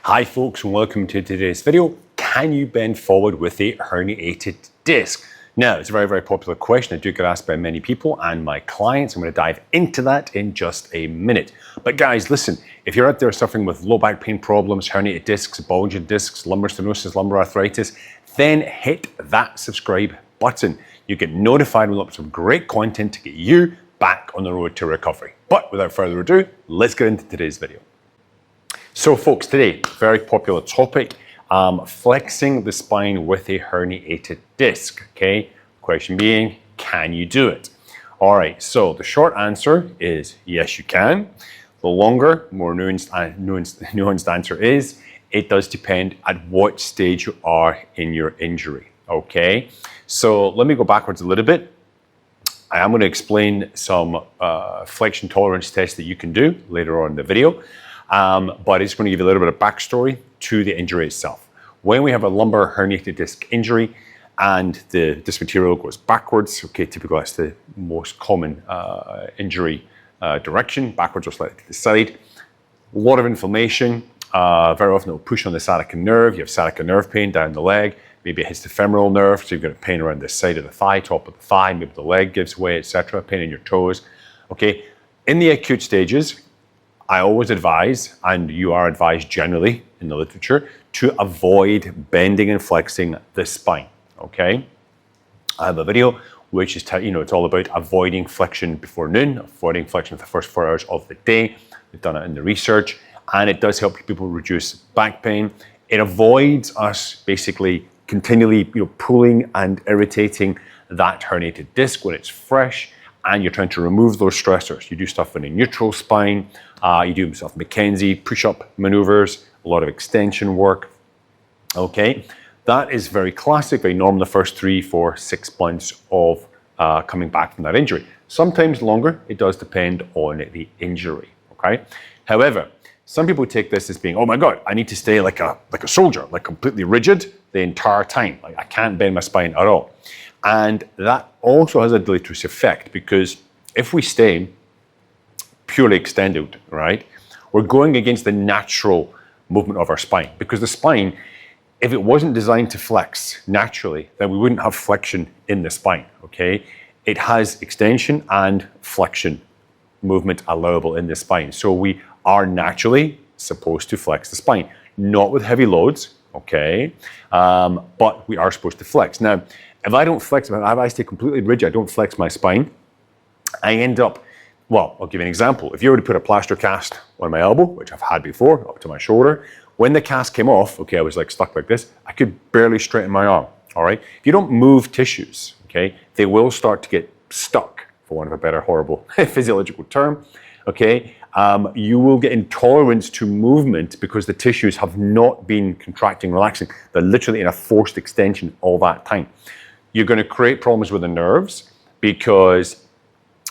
Hi folks, and welcome to today's video. Can you bend forward with a herniated disc? Now, it's a very, very popular question. I do get asked by many people and my clients. I'm going to dive into that in just a minute. But guys, listen, if you're out there suffering with low back pain problems, herniated discs, bulging discs, lumbar stenosis, lumbar arthritis, then hit that subscribe button. You get notified with lots of great content to get you back on the road to recovery. But without further ado, let's get into today's video. So folks, today, very popular topic, flexing the spine with a herniated disc, okay? Question being, can you do it? All right, so the short answer is yes, you can. The longer, more nuanced answer is, it does depend at what stage you are in your injury, okay? So let me go backwards a little bit. I am going to explain some flexion tolerance tests that you can do later on in the video. But it's going to give you a little bit of backstory to the injury itself. When we have a lumbar herniated disc injury and the disc material goes backwards, okay, typically that's the most common injury direction, backwards or slightly to the side. A lot of inflammation, very often it will push on the sciatica nerve. You have sciatica nerve pain down the leg, maybe it hits the femoral nerve, so you've got a pain around the side of the thigh, top of the thigh, maybe the leg gives way, etc., pain in your toes, okay. In the acute stages, I always advise, and you are advised generally in the literature, to avoid bending and flexing the spine, okay? I have a video which is, it's all about avoiding flexion before noon, avoiding flexion for the first 4 hours of the day. We've done it in the research, and it does help people reduce back pain. It avoids us basically continually, pulling and irritating that herniated disc when it's fresh, and you're trying to remove those stressors. You do stuff in a neutral spine, you do stuff McKenzie, push-up maneuvers, a lot of extension work, okay? That is very classic, very normal the first 3, 4, 6 months of coming back from that injury. Sometimes longer, it does depend on the injury, okay? However, some people take this as being, oh my God, I need to stay like a soldier, like completely rigid the entire time. Like I can't bend my spine at all. And that also has a deleterious effect because if we stay purely extended, right, we're going against the natural movement of our spine because the spine, if it wasn't designed to flex naturally, then we wouldn't have flexion in the spine, okay? It has extension and flexion movement allowable in the spine. So we are naturally supposed to flex the spine, not with heavy loads, okay? But we are supposed to flex. Now, if I don't flex, if I stay completely rigid, I don't flex my spine, I end up, well, I'll give you an example. If you were to put a plaster cast on my elbow, which I've had before, up to my shoulder, when the cast came off, okay, I was like stuck like this, I could barely straighten my arm, all right? If you don't move tissues, okay, they will start to get stuck, for want of a better horrible physiological term, okay? You will get intolerance to movement because the tissues have not been contracting, relaxing. They're literally in a forced extension all that time. You're going to create problems with the nerves because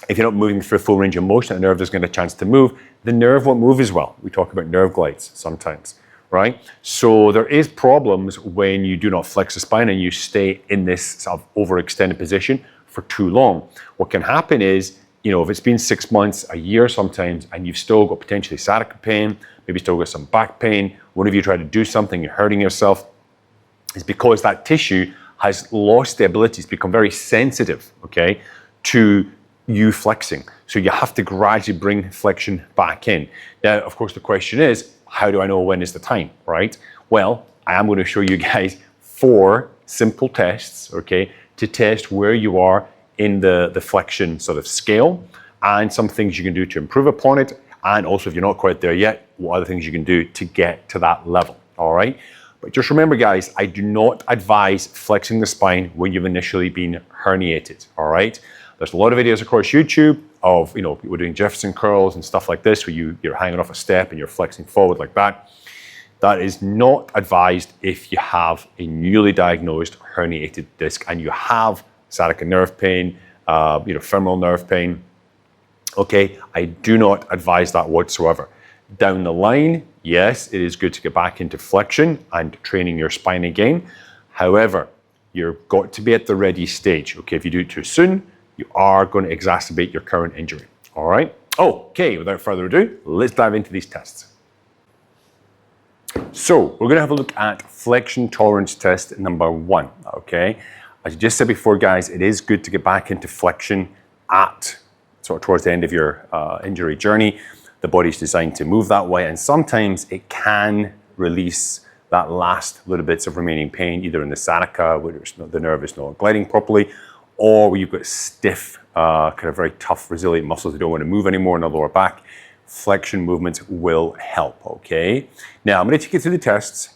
if you're not moving through full range of motion, the nerve doesn't get a chance to move. The nerve won't move as well. We talk about nerve glides sometimes, right? So there is problems when you do not flex the spine and you stay in this sort of overextended position for too long. What can happen is, if it's been 6 months, a year sometimes, and you've still got potentially sciatica pain, maybe still got some back pain, whenever you try to do something, you're hurting yourself, it's because that tissue has lost the ability to become very sensitive, okay, to you flexing. So you have to gradually bring flexion back in. Now, of course, the question is, how do I know when is the time, right? Well, I am going to show you guys 4 simple tests, okay, to test where you are in the flexion sort of scale and some things you can do to improve upon it. And also, if you're not quite there yet, what other things you can do to get to that level, all right? But just remember, guys, I do not advise flexing the spine when you've initially been herniated, all right? There's a lot of videos across YouTube of, people doing Jefferson curls and stuff like this where you're hanging off a step and you're flexing forward like that. That is not advised if you have a newly diagnosed herniated disc and you have sciatica nerve pain, femoral nerve pain. Okay, I do not advise that whatsoever. Down the line, yes, it is good to get back into flexion and training your spine again. However, you've got to be at the ready stage. Okay, if you do it too soon, you are going to exacerbate your current injury. All right. Okay, without further ado, let's dive into these tests. So we're gonna have a look at flexion tolerance test number 1, okay? As I just said before, guys, it is good to get back into flexion at sort of towards the end of your injury journey. The body's designed to move that way, and sometimes it can release that last little bits of remaining pain, either in the sciatica, where the nerve is not gliding properly, or where you've got stiff, kind of very tough, resilient muscles that don't want to move anymore in the lower back. Flexion movements will help, okay? Now, I'm going to take you through the tests,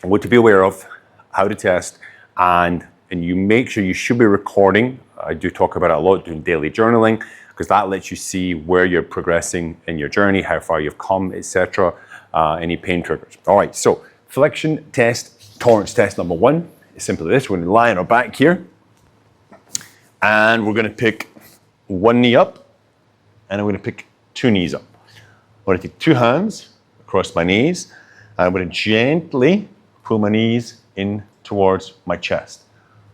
what to be aware of, how to test, and you make sure you should be recording. I do talk about it a lot, doing daily journaling, because that lets you see where you're progressing in your journey, how far you've come, etc., any pain triggers. All right, so flexion test, tolerance test number 1 is simply this. We're going to lie on our back here, and we're going to pick one knee up, and I'm going to pick 2 knees up. I'm going to take 2 hands across my knees, and I'm going to gently pull my knees in towards my chest.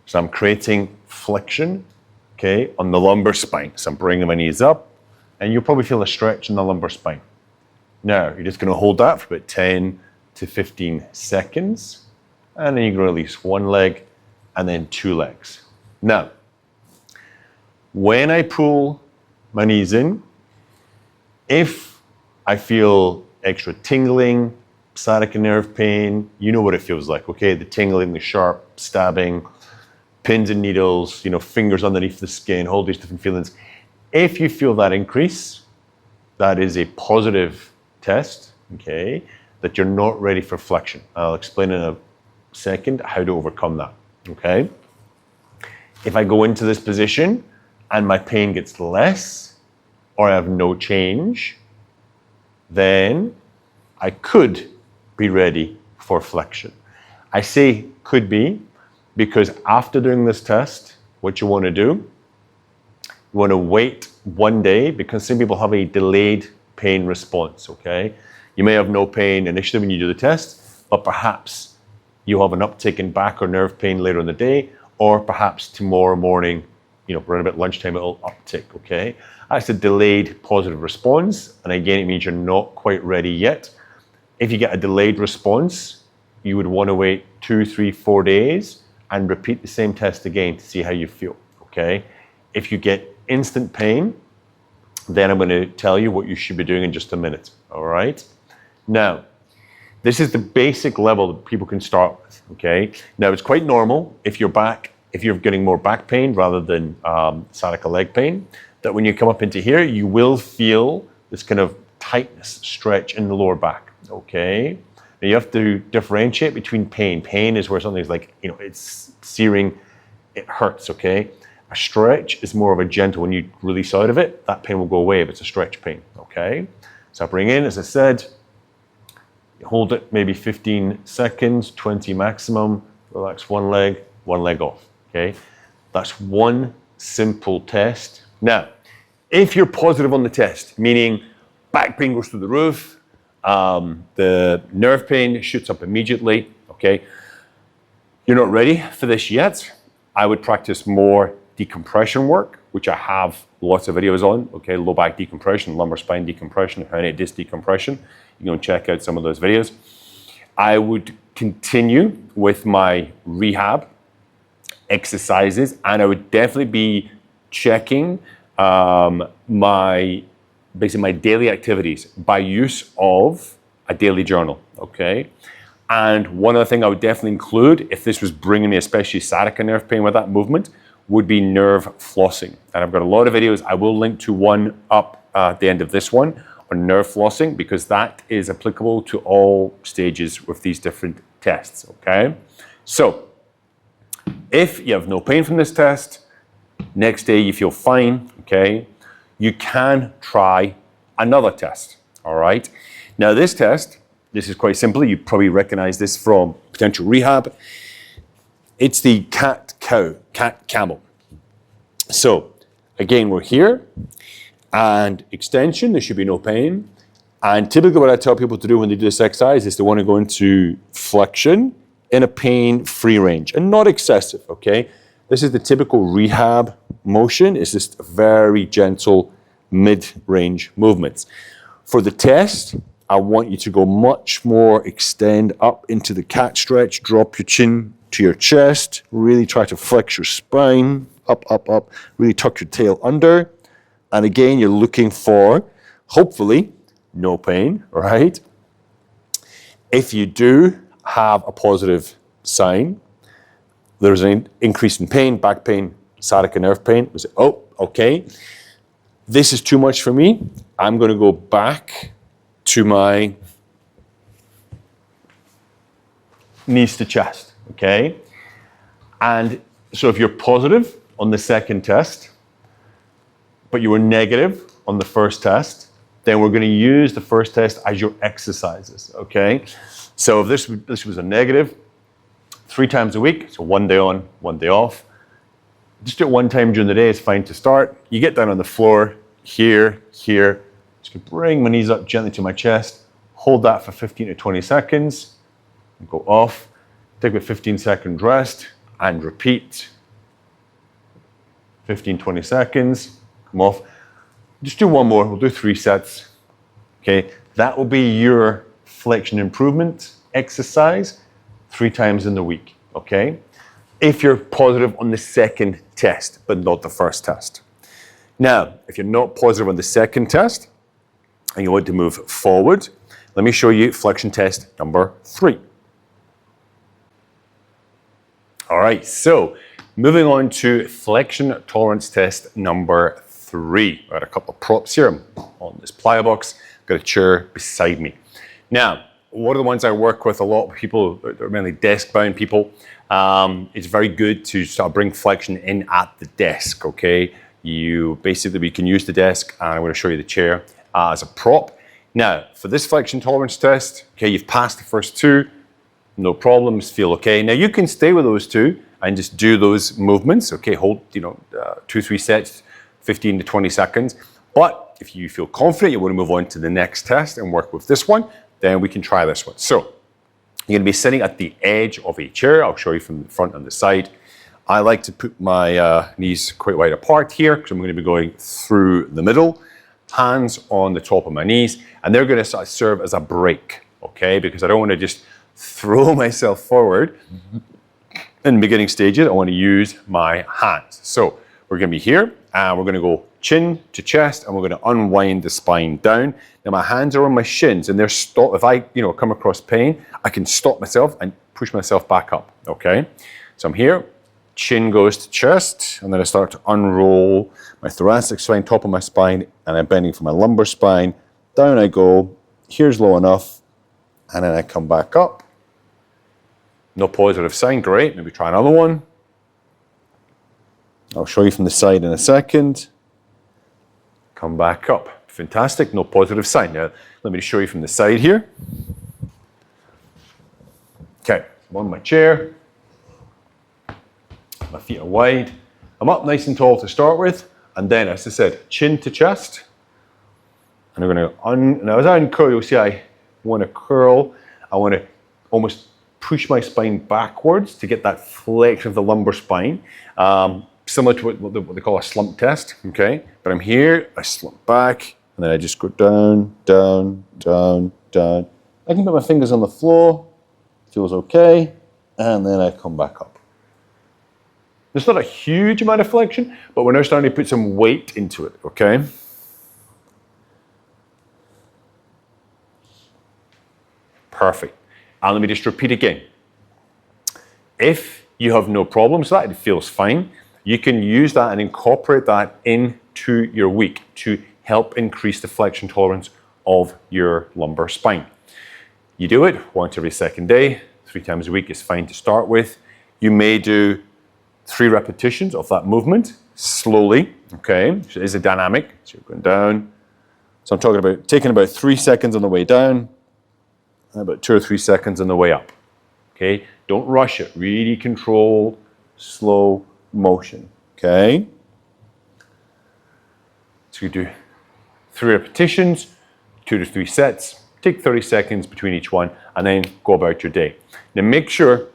So I'm creating flexion, okay, on the lumbar spine. So I'm bringing my knees up, and you'll probably feel a stretch in the lumbar spine. Now, you're just going to hold that for about 10 to 15 seconds, and then you're going to release one leg, and then 2 legs. Now, when I pull my knees in, if I feel extra tingling, sciatica nerve pain, you know what it feels like, okay? The tingling, the sharp stabbing, pins and needles, fingers underneath the skin, all these different feelings. If you feel that increase, that is a positive test, okay, that you're not ready for flexion. I'll explain in a second how to overcome that, okay? If I go into this position and my pain gets less, or I have no change, then I could be ready for flexion. I say could be because after doing this test, what you want to do, you want to wait 1 day, because some people have a delayed pain response, okay? You may have no pain initially when you do the test, but perhaps you have an uptick in back or nerve pain later in the day, or perhaps tomorrow morning, around about lunchtime, it'll uptick, okay? That's a delayed positive response, and again, it means you're not quite ready yet. If you get a delayed response, you would want to wait 2, 3, 4 days and repeat the same test again to see how you feel, okay? If you get instant pain, then I'm going to tell you what you should be doing in just a minute, all right? Now, this is the basic level that people can start with, okay? Now, it's quite normal if you're getting more back pain rather than sciatica leg pain, that when you come up into here, you will feel this kind of tightness, stretch in the lower back, okay? Now you have to differentiate between pain. Pain is where something's like, it's searing, it hurts, okay? A stretch is more of a gentle, when you release out of it, that pain will go away if it's a stretch pain, okay? So I bring in, as I said, you hold it maybe 15 seconds, 20 maximum, relax one leg off, okay? That's one simple test. Now, if you're positive on the test, meaning back pain goes through the roof, the nerve pain shoots up immediately, okay? You're not ready for this yet. I would practice more decompression work, which I have lots of videos on, okay? Low back decompression, lumbar spine decompression, herniated disc decompression. You can check out some of those videos. I would continue with my rehab exercises, and I would definitely be checking my daily activities by use of a daily journal, okay? And one other thing I would definitely include, if this was bringing me especially sciatica nerve pain with that movement, would be nerve flossing. And I've got a lot of videos. I will link to one up at the end of this one on nerve flossing, because that is applicable to all stages with these different tests, okay? So, if you have no pain from this test, next day you feel fine, okay, you can try another test, all right? Now this test, this is quite simple. You probably recognize this from potential rehab. It's the cat-camel. So again, we're here, and extension, there should be no pain. And typically what I tell people to do when they do this exercise is they want to go into flexion in a pain-free range, and not excessive, okay? This is the typical rehab motion. It's just very gentle mid-range movements. For the test, I want you to go much more, extend up into the cat stretch, drop your chin to your chest, really try to flex your spine, up, up, up, really tuck your tail under. And again, you're looking for, hopefully, no pain, right? If you do have a positive sign, there's an increase in pain, back pain, sciatica nerve pain. We say, oh, okay, this is too much for me. I'm going to go back to my knees to chest, okay? And so if you're positive on the second test, but you were negative on the first test, then we're going to use the first test as your exercises, okay? So if this was a negative, 3 times a week, so 1 day on, 1 day off. Just do it 1 time during the day, it's fine to start. You get down on the floor, here, here. Just gonna bring my knees up gently to my chest, hold that for 15 to 20 seconds, and go off. Take a 15-second rest, and repeat. 15, 20 seconds, come off. Just do 1 more, we'll do 3 sets. Okay, that will be your flexion improvement exercise 3 times in the week, okay? If you're positive on the second test, but not the first test. Now, if you're not positive on the second test, and you want to move forward, let me show you flexion test number 3. All right, so moving on to flexion tolerance test number 3. I've got a couple of props here on this plyo box. I've got a chair beside me. Now, one of the ones I work with a lot of people, they're mainly desk-bound people. It's very good to sort of bring flexion in at the desk, okay? We can use the desk, and I'm going to show you the chair as a prop. Now, for this flexion tolerance test, okay, you've passed the first 2, no problems, feel okay. Now, you can stay with those 2 and just do those movements, okay? Hold, 2, 3 sets, 15 to 20 seconds. But if you feel confident, you want to move on to the next test and work with this one, then we can try this one. So, you're going to be sitting at the edge of a chair. I'll show you from the front and the side. I like to put my knees quite wide apart here because I'm going to be going through the middle. Hands on the top of my knees, and they're going to sort of serve as a brake, okay? Because I don't want to just throw myself forward in the beginning stages. I want to use my hands. So, we're going to be here, and we're going to go chin to chest, and we're going to unwind the spine down. Now my hands are on my shins, and they're stop. If I, come across pain, I can stop myself and push myself back up. Okay, so I'm here. Chin goes to chest, and then I start to unroll my thoracic spine, top of my spine, and I'm bending from my lumbar spine. Down I go. Here's low enough, and then I come back up. No positive sign. Great. Maybe try another one. I'll show you from the side in a second. Come back up. Fantastic, no positive sign. Now, let me show you from the side here. Okay, I'm on my chair. My feet are wide. I'm up nice and tall to start with. And then, as I said, chin to chest. And I'm going to, now as I uncurl, you'll see I want to curl. I want to almost push my spine backwards to get that flexion of the lumbar spine. Similar to what they call a slump test, okay? But I'm here, I slump back, and then I just go down, down, down, down. I can put my fingers on the floor, feels okay, and then I come back up. There's not a huge amount of flexion, but we're now starting to put some weight into it, okay? Perfect. And let me just repeat again. If you have no problems with that, it feels fine, you can use that and incorporate that into your week to help increase the flexion tolerance of your lumbar spine. You do it once every second day, 3 times a week is fine to start with. You may do 3 repetitions of that movement slowly, okay? So it is a dynamic, so you're going down. So I'm talking about taking about 3 seconds on the way down, and about 2 or 3 seconds on the way up, okay? Don't rush it, really controlled, slow motion, okay? So you do 3 repetitions, 2 to 3 sets, take 30 seconds between each one, and then go about your day. Now make sure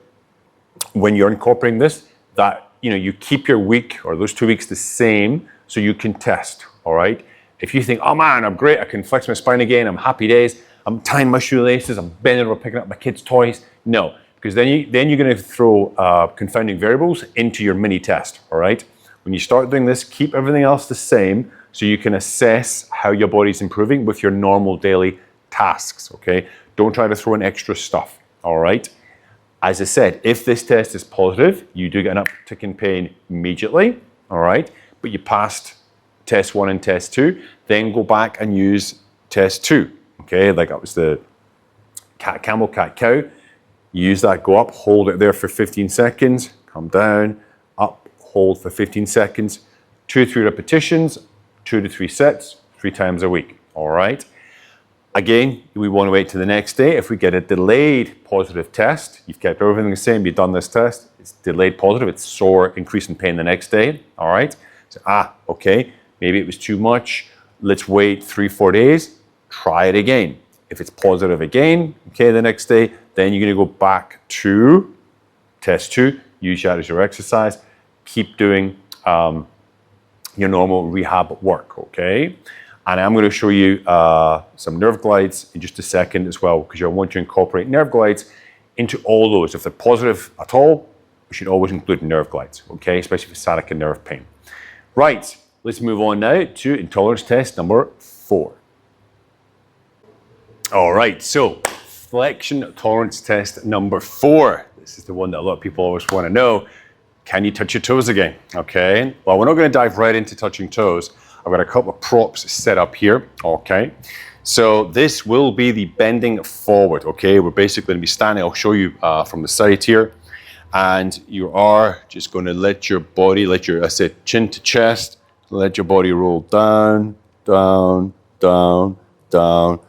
when you're incorporating this that you keep your week or those 2 weeks the same so you can test, all right? If you think, oh man, I'm great, I can flex my spine again, I'm happy days, I'm tying my shoelaces, I'm bending over picking up my kids' toys. No, because then you're going to throw confounding variables into your mini test, all right? When you start doing this, keep everything else the same so you can assess how your body's improving with your normal daily tasks, okay? Don't try to throw in extra stuff, all right? As I said, if this test is positive, you do get an uptick in pain immediately, all right? But you passed test 1 and test 2, then go back and use test 2, okay? Like that was the camel, cat, cow. Use that, go up, hold it there for 15 seconds, come down, up, hold for 15 seconds, 2 to 3 repetitions, 2 to 3 sets, 3 times a week, all right? Again, we want to wait to the next day. If we get a delayed positive test, you've kept everything the same, you've done this test, it's delayed positive, it's sore, increase in pain the next day, all right? So, okay, maybe it was too much. Let's wait 3-4 days, try it again. If it's positive again, okay, the next day, then you're going to go back to test 2, use that as your exercise, keep doing your normal rehab work, okay? And I'm going to show you some nerve glides in just a second as well, because I want to incorporate nerve glides into all those. If they're positive at all, we should always include nerve glides, okay? Especially for sciatica nerve pain. Right, let's move on now to intolerance test number 4. All right, so flexion tolerance test number 4. This is the one that a lot of people always want to know. Can you touch your toes again? Okay, well, we're not going to dive right into touching toes. I've got a couple of props set up here, okay? So this will be the bending forward, okay? We're basically going to be standing, I'll show you from the side here. And you are just going to let your body, I said chin to chest, let your body roll down, down, down, down.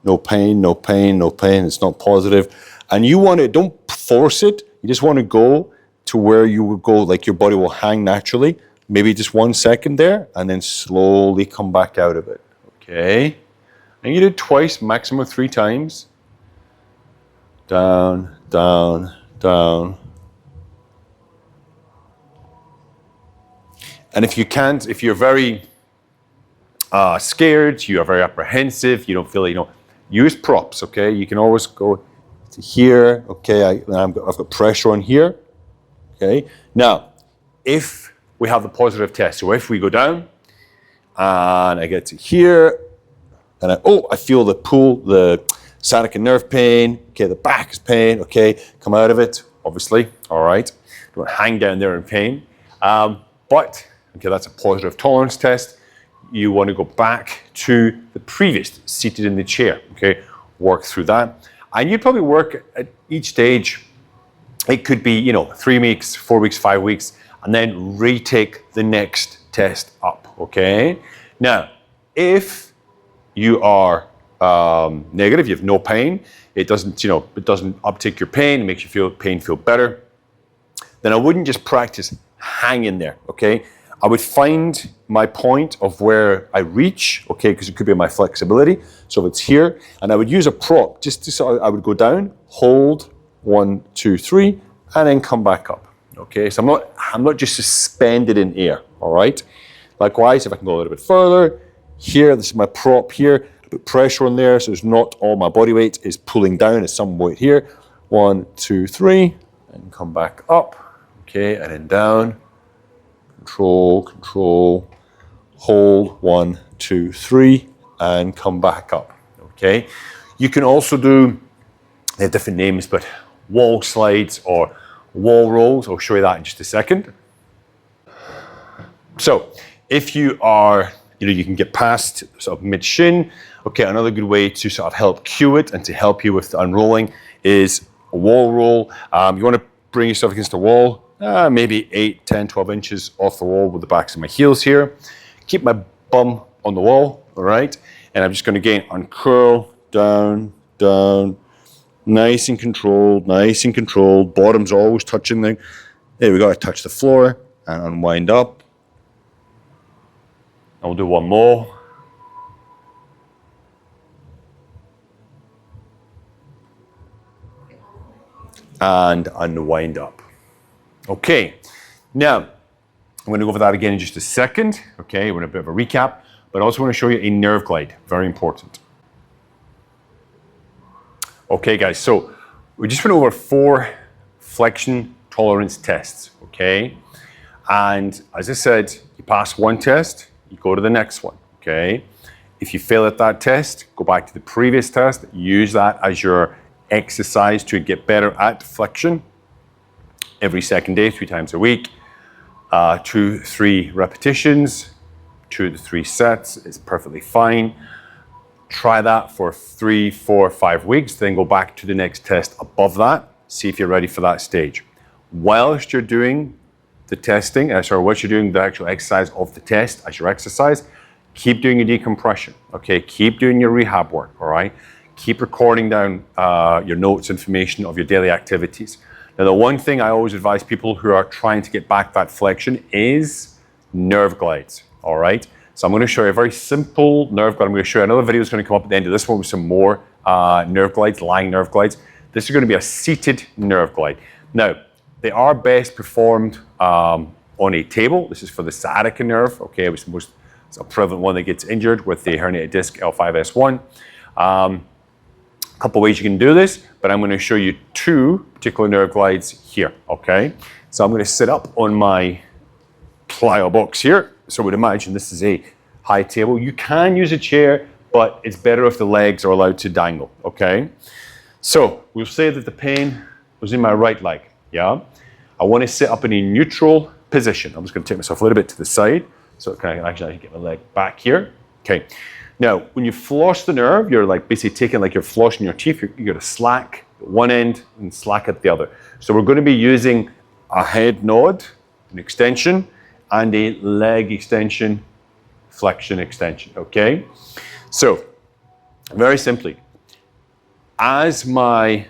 No pain, no pain, no pain, it's not positive. And you want to, don't force it, you just want to go to where you would go, like your body will hang naturally. Maybe just 1 second there, and then slowly come back out of it, okay? And you do it twice, maximum 3 times. Down, down, down. And if you can't, if you're very scared, you are very apprehensive, you don't feel, use props, okay? You can always go to here, okay? I've got pressure on here, okay? Now, if we have the positive test, so if we go down and I get to here, and I feel the pull, the sciatica nerve pain, okay, the back is pain, okay, come out of it, obviously, all right? Don't hang down there in pain. But, okay, that's a positive tolerance test. You want to go back to the previous, seated in the chair, okay? Work through that. And you'd probably work at each stage. It could be, 3 weeks, 4 weeks, 5 weeks, and then retake the next test up, okay? Now, if you are negative, you have no pain, it doesn't uptake your pain, it makes your pain feel better, then I wouldn't just practice hang in there, okay? I would find my point of where I reach, okay, because it could be my flexibility. So if it's here, and I would use a prop, I would go down, hold, 1, 2, 3, and then come back up. Okay, so I'm not just suspended in air, all right? Likewise, if I can go a little bit further, here, this is my prop here, I put pressure on there, so it's not all my body weight is pulling down, it's some weight here. 1, 2, 3, and come back up, okay, and then down. Control, control, hold, 1, 2, 3, and come back up, okay? You can also do, they have different names, but wall slides or wall rolls. I'll show you that in just a second. So if you are, you can get past sort of mid-shin. Okay, another good way to sort of help cue it and to help you with the unrolling is a wall roll. You want to bring yourself against the wall, maybe 8, 10, 12 inches off the wall with the backs of my heels here. Keep my bum on the wall, all right? And I'm just going to again uncurl, down, down, nice and controlled, nice and controlled. Bottom's always touching there we go, I touch the floor and unwind up. And we'll do one more. And unwind up. Okay, now I'm going to go over that again in just a second. Okay, we're in a bit of a recap, but I also want to show you a nerve glide, very important. Okay, guys, so we just went over 4 flexion tolerance tests, okay? And as I said, you pass one test, you go to the next one, okay? If you fail at that test, go back to the previous test, use that as your exercise to get better at flexion every second day, 3 times a week. 2-3 repetitions, 2 to 3 sets is perfectly fine. Try that for 3, 4, 5 weeks, then go back to the next test above that, see if you're ready for that stage. Whilst you're doing the testing, whilst you're doing the actual exercise of the test as your exercise, keep doing your decompression, okay? Keep doing your rehab work, all right? Keep recording down your notes, information of your daily activities. Now, the one thing I always advise people who are trying to get back that flexion is nerve glides, all right? So I'm going to show you a very simple nerve glide. I'm going to show you another video is going to come up at the end of this one with some more nerve glides, lying nerve glides. This is going to be a seated nerve glide. Now, they are best performed on a table. This is for the sciatica nerve, okay, which is it's a prevalent one that gets injured with the herniated disc L5S1. A couple ways you can do this, but I'm going to show you 2 particular nerve glides here, okay? So I'm going to sit up on my plyo box here. So I would imagine this is a high table. You can use a chair, but it's better if the legs are allowed to dangle, okay? So we'll say that the pain was in my right leg, yeah? I want to sit up in a neutral position. I'm just going to take myself a little bit to the side so I can actually get my leg back here, okay? Now, when you floss the nerve, you're like basically taking like you're flossing your teeth. You're going to slack at one end and slack at the other. So we're going to be using a head nod, an extension, and a leg extension, flexion extension, okay? So, very simply, as my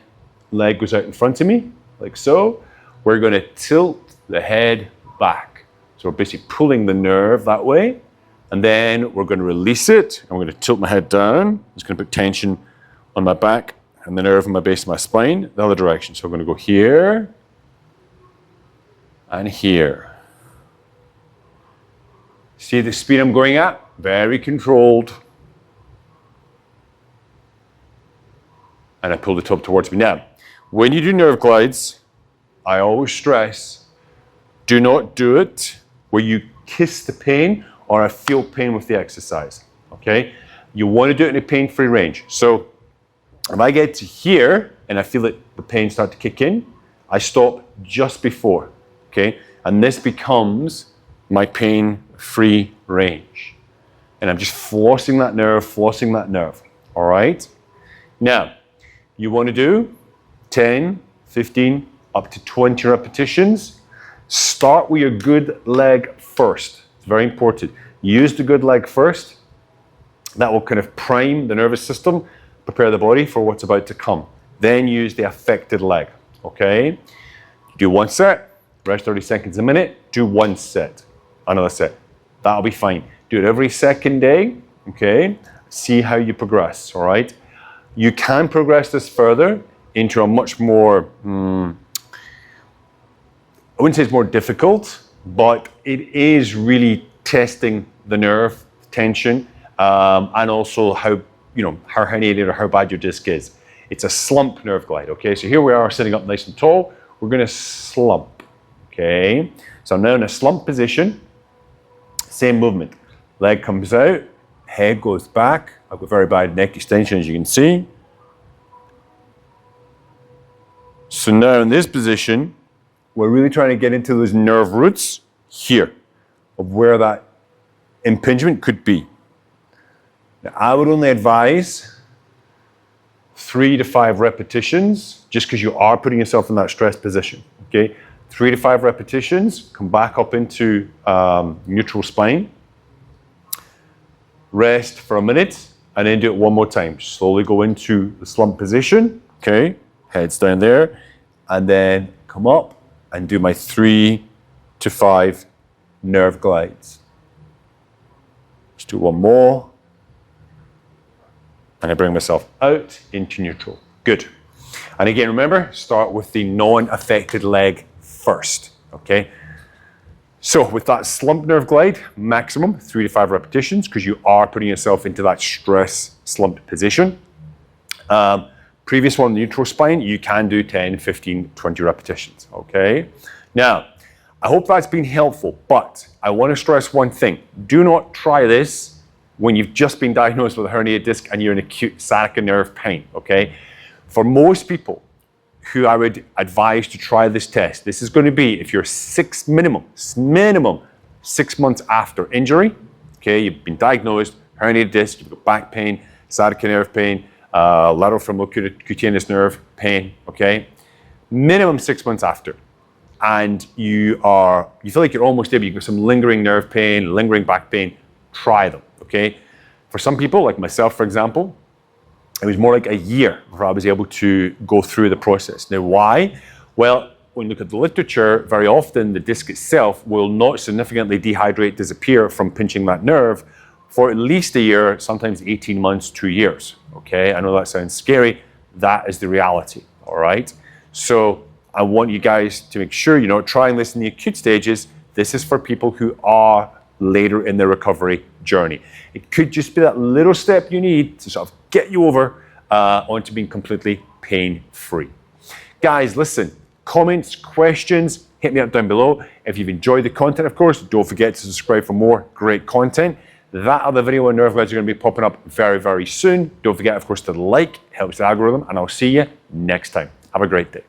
leg goes out in front of me, like so, we're going to tilt the head back. So we're basically pulling the nerve that way. And then we're going to release it, and we're going to tilt my head down. I'm just going to put tension on my back and the nerve on my base of my spine, the other direction. So we're going to go here and here. See the speed I'm going at? Very controlled. And I pull the tub towards me. Now, when you do nerve glides, I always stress, do not do it where you kiss the pain or I feel pain with the exercise, okay? You want to do it in a pain-free range. So if I get to here and I feel that the pain start to kick in, I stop just before, okay? And this becomes my pain-free range. And I'm just flossing that nerve, all right? Now, you want to do 10, 15, up to 20 repetitions. Start with your good leg first. It's very important. Use the good leg first. That will kind of prime the nervous system, prepare the body for what's about to come. Then use the affected leg, okay? Do 1 set, rest 30 seconds a minute, do 1 set, another set. That'll be fine. Do it every second day, okay? See how you progress, all right? You can progress this further into a much more, I wouldn't say it's more difficult, but it is really testing the nerve tension and also how herniated or how bad your disc is. It's a slump nerve glide, okay? So here we are sitting up nice and tall. We're going to slump, okay? So I'm now in a slump position. Same movement. Leg comes out, head goes back. I've got very bad neck extension, as you can see. So now in this position, we're really trying to get into those nerve roots here of where that impingement could be. Now, I would only advise 3 to 5 repetitions just because you are putting yourself in that stress position, okay? 3 to 5 repetitions, come back up into neutral spine, rest for a minute, and then do it one more time. Slowly go into the slump position, okay? Head's down there, and then come up and do my 3 to 5 nerve glides. Let's do one more. And I bring myself out into neutral. Good. And again, remember, start with the non-affected leg first, okay? So with that slump nerve glide, maximum 3 to 5 repetitions because you are putting yourself into that stress slumped position. previous one, the neutral spine, you can do 10, 15, 20 repetitions, okay? Now, I hope that's been helpful, but I want to stress one thing. Do not try this when you've just been diagnosed with a herniated disc and you're in acute sciatica nerve pain, okay? For most people who I would advise to try this test, this is going to be if you're minimum 6 months after injury, okay? You've been diagnosed, herniated disc, you've got back pain, sciatica nerve pain, lateral femoral cutaneous nerve pain, okay? Minimum 6 months after. And you feel like you're almost there, but you've got some lingering nerve pain, lingering back pain, try them, okay? For some people, like myself, for example, it was more like a year before I was able to go through the process. Now, why? Well, when you look at the literature, very often the disc itself will not significantly dehydrate, disappear from pinching that nerve for at least a year, sometimes 18 months, 2 years, okay? I know that sounds scary. That is the reality, all right? So I want you guys to make sure you're not trying this in the acute stages. This is for people who are later in their recovery journey. It could just be that little step you need to sort of get you over onto being completely pain-free. Guys, listen, comments, questions, hit me up down below. If you've enjoyed the content, of course, don't forget to subscribe for more great content. That other video on nerve glides are going to be popping up very, very soon. Don't forget, of course, to like, helps the algorithm, and I'll see you next time. Have a great day.